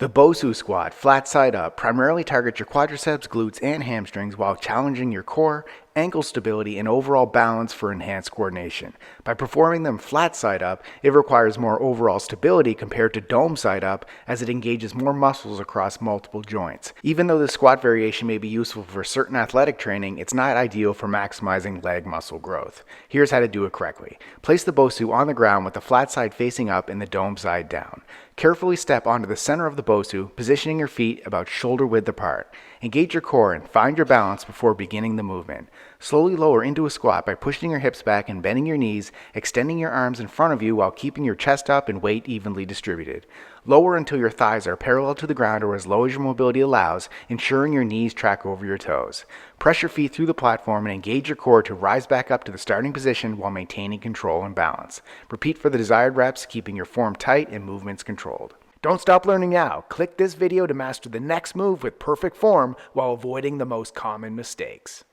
The BOSU squat, flat side up, primarily targets your quadriceps, glutes, and hamstrings while challenging your core, ankle stability, and overall balance for enhanced coordination. By performing them flat side up, it requires more overall stability compared to dome side up as it engages more muscles across multiple joints. Even though this squat variation may be useful for certain athletic training, it's not ideal for maximizing leg muscle growth. Here's how to do it correctly. Place the BOSU on the ground with the flat side facing up and the dome side down. Carefully step onto the center of the BOSU, positioning your feet about shoulder width apart. Engage your core and find your balance before beginning the movement. Slowly lower into a squat by pushing your hips back and bending your knees, extending your arms in front of you while keeping your chest up and weight evenly distributed. Lower until your thighs are parallel to the ground or as low as your mobility allows, ensuring your knees track over your toes. Press your feet through the platform and engage your core to rise back up to the starting position while maintaining control and balance. Repeat for the desired reps, keeping your form tight and movements controlled. Don't stop learning now. Click this video to master the next move with perfect form while avoiding the most common mistakes.